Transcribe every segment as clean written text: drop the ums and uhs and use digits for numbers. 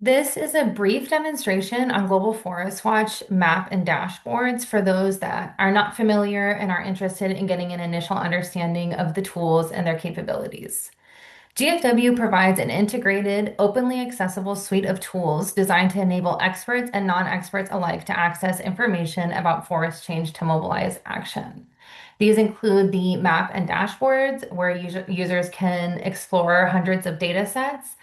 This is a brief demonstration on Global Forest Watch map and dashboards for those that are not familiar and are interested in getting an initial understanding of the tools and their capabilities. GFW provides an integrated, openly accessible suite of tools designed to enable experts and non-experts alike to access information about forest change to mobilize action. These include the map and dashboards, where users can explore hundreds of data sets.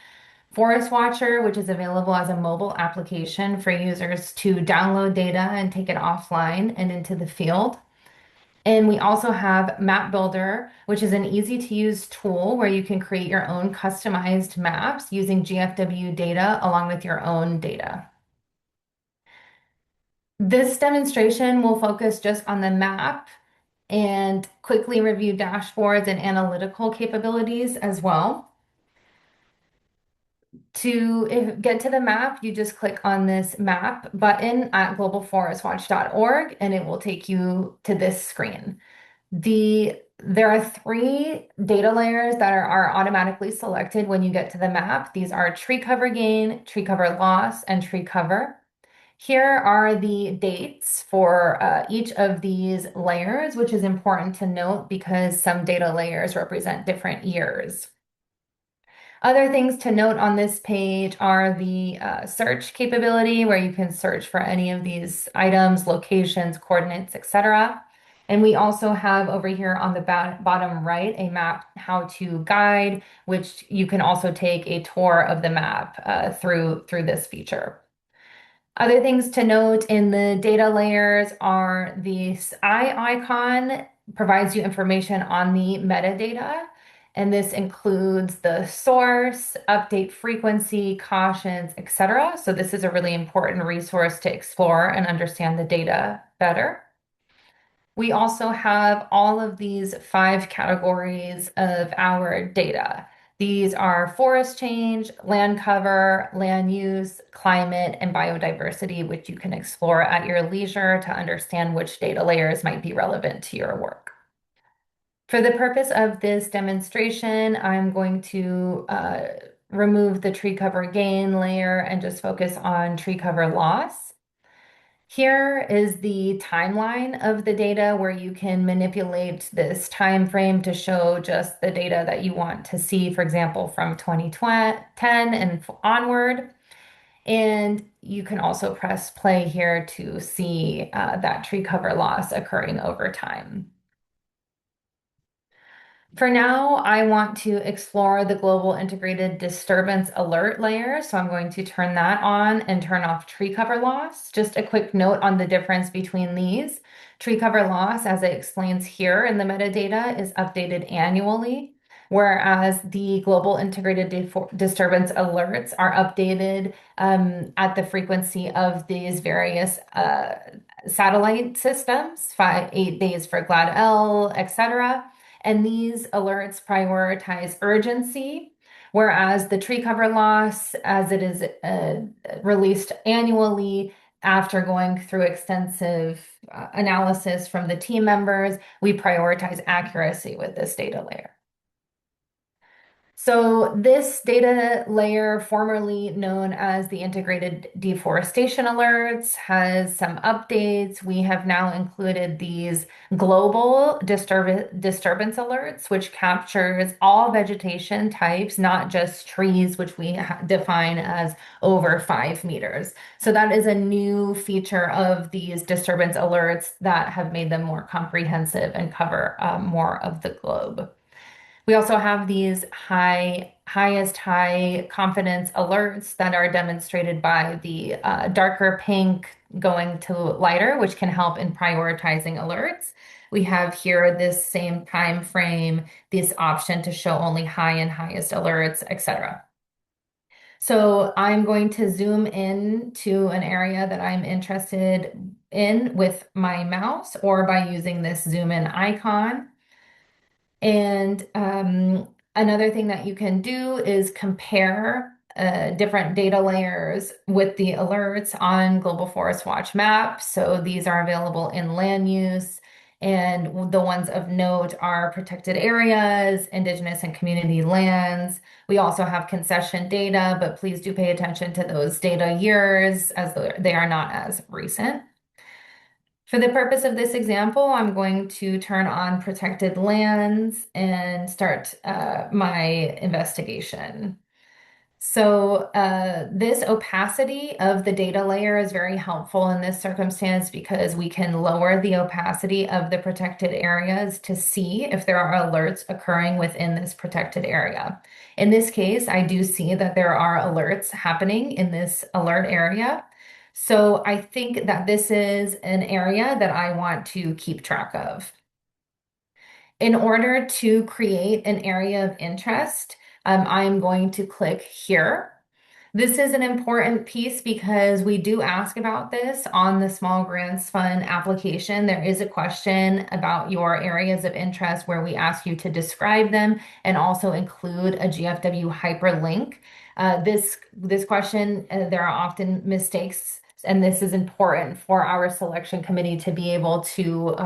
Forest Watcher, which is available as a mobile application for users to download data and take it offline and into the field. And we also have Map Builder, which is an easy to use tool where you can create your own customized maps using GFW data along with your own data. This demonstration will focus just on the map and quickly review dashboards and analytical capabilities as well. Get to the map, you just click on this map button at globalforestwatch.org and it will take you to this screen. There are three data layers that are automatically selected when you get to the map. These are tree cover gain, tree cover loss, and tree cover. Here are the dates for each of these layers, which is important to note because some data layers represent different years. Other things to note on this page are the search capability, where you can search for any of these items, locations, coordinates, etc. And we also have over here on the bottom right a map how to guide, which you can also take a tour of the map through this feature. Other things to note in the data layers are this eye icon provides you information on the metadata, and this includes the source, update frequency, cautions, etc. So this is a really important resource to explore and understand the data better. We also have all of these 5 categories of our data. These are forest change, land cover, land use, climate, and biodiversity, which you can explore at your leisure to understand which data layers might be relevant to your work. For the purpose of this demonstration, I'm going to remove the tree cover gain layer and just focus on tree cover loss. Here is the timeline of the data where you can manipulate this time frame to show just the data that you want to see, for example, from 2010 and onward. And you can also press play here to see that tree cover loss occurring over time. For now, I want to explore the global integrated disturbance alert layer. So I'm going to turn that on and turn off tree cover loss. Just a quick note on the difference between these. Tree cover loss, as it explains here in the metadata, is updated annually, whereas the global integrated disturbance alerts are updated at the frequency of these various satellite systems, 8 days for GLAD-L, etc. And these alerts prioritize urgency, whereas the tree cover loss, as it is released annually after going through extensive analysis from the team members, we prioritize accuracy with this data layer. So this data layer, formerly known as the integrated deforestation alerts, has some updates. We have now included these global disturbance alerts, which captures all vegetation types, not just trees, which we define as over 5 meters. So that is a new feature of these disturbance alerts that have made them more comprehensive and cover more of the globe. We also have these highest high confidence alerts that are demonstrated by the darker pink going to lighter, which can help in prioritizing alerts. We have here this same time frame, this option to show only high and highest alerts, etc. So I'm going to zoom in to an area that I'm interested in with my mouse or by using this zoom in icon. And another thing that you can do is compare different data layers with the alerts on Global Forest Watch Map. So these are available in land use, And the ones of note are protected areas, indigenous and community lands. We also have concession data, but please do pay attention to those data years as they are not as recent. For the purpose of this example, I'm going to turn on protected lands and start my investigation. So this opacity of the data layer is very helpful in this circumstance because we can lower the opacity of the protected areas to see if there are alerts occurring within this protected area. In this case, I do see that there are alerts happening in this alert area. So I think that this is an area that I want to keep track of. In order to create an area of interest, I'm going to click here. This is an important piece because we do ask about this on the Small Grants Fund application. There is a question about your areas of interest where we ask you to describe them and also include a GFW hyperlink. This question, there are often mistakes, and this is important for our selection committee to be able to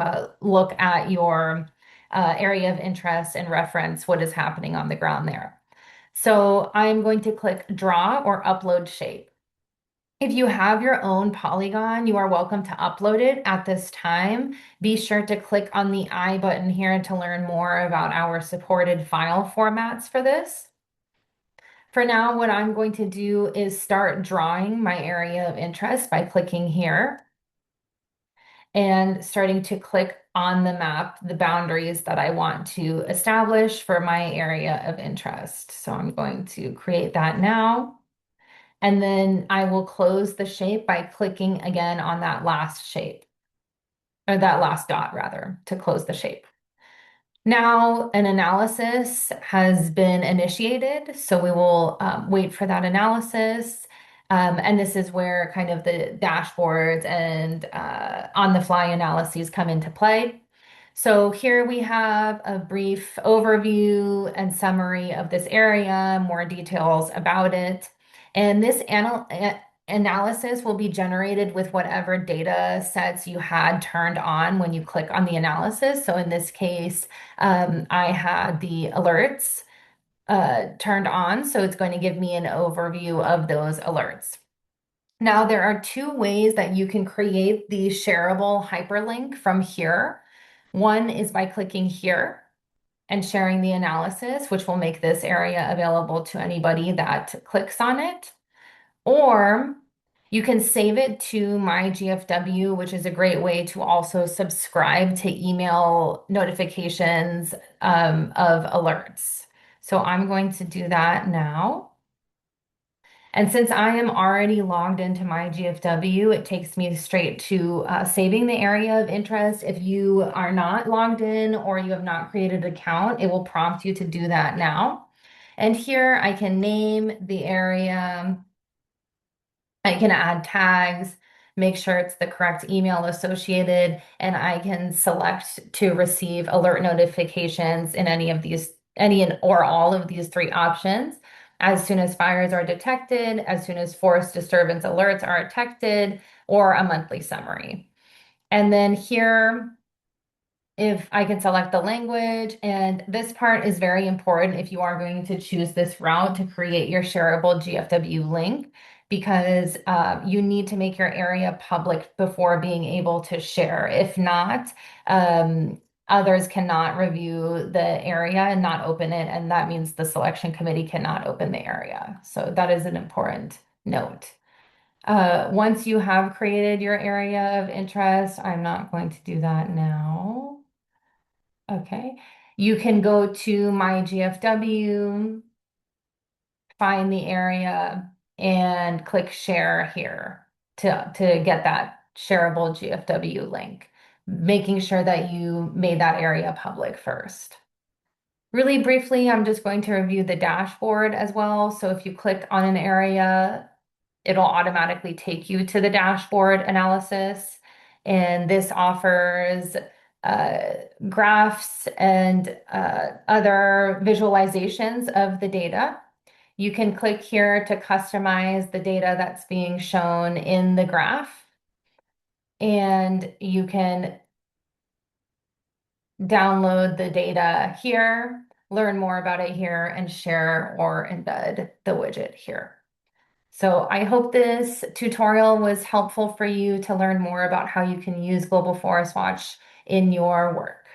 look at your area of interest and reference what is happening on the ground there. So I'm going to click draw or upload shape. If you have your own polygon, you are welcome to upload it at this time. Be sure to click on the I button here to learn more about our supported file formats for this. For now, what I'm going to do is start drawing my area of interest by clicking here and starting to click on the map, the boundaries that I want to establish for my area of interest. So I'm going to create that now. And then I will close the shape by clicking again on that last shape, or that last dot rather, to close the shape. Now an analysis has been initiated, so we will wait for that analysis. And this is where kind of the dashboards and on-the-fly analyses come into play. So here we have a brief overview and summary of this area, more details about it. And this analysis will be generated with whatever data sets you had turned on when you click on the analysis. So in this case, I had the alerts turned on, so it's going to give me an overview of those alerts. Now, there are two ways that you can create the shareable hyperlink from here. One is by clicking here and sharing the analysis, which will make this area available to anybody that clicks on it. Or you can save it to my GFW, which is a great way to also subscribe to email notifications of alerts. So I'm going to do that now. And since I am already logged into my GFW, it takes me straight to saving the area of interest. If you are not logged in or you have not created an account, it will prompt you to do that now. And here I can name the area. I can add tags, make sure it's the correct email associated, and I can select to receive alert notifications in any or all of these three options. As soon as fires are detected, as soon as forest disturbance alerts are detected, or a monthly summary. And then here, if I can select the language, and this part is very important if you are going to choose this route to create your shareable GFW link, because you need to make your area public before being able to share. If not, others cannot review the area and not open it, and that means the selection committee cannot open the area. So that is an important note. Once you have created your area of interest, I'm not going to do that now. Okay. You can go to my GFW, find the area, and click share here to get that shareable GFW link, making sure that you made that area public first. Really briefly, I'm just going to review the dashboard as well. So if you click on an area, it'll automatically take you to the dashboard analysis. And this offers uh, graphs and other visualizations of the data. You can click here to customize the data that's being shown in the graph. And you can download the data here, learn more about it here, and share or embed the widget here. So I hope this tutorial was helpful for you to learn more about how you can use Global Forest Watch in your work.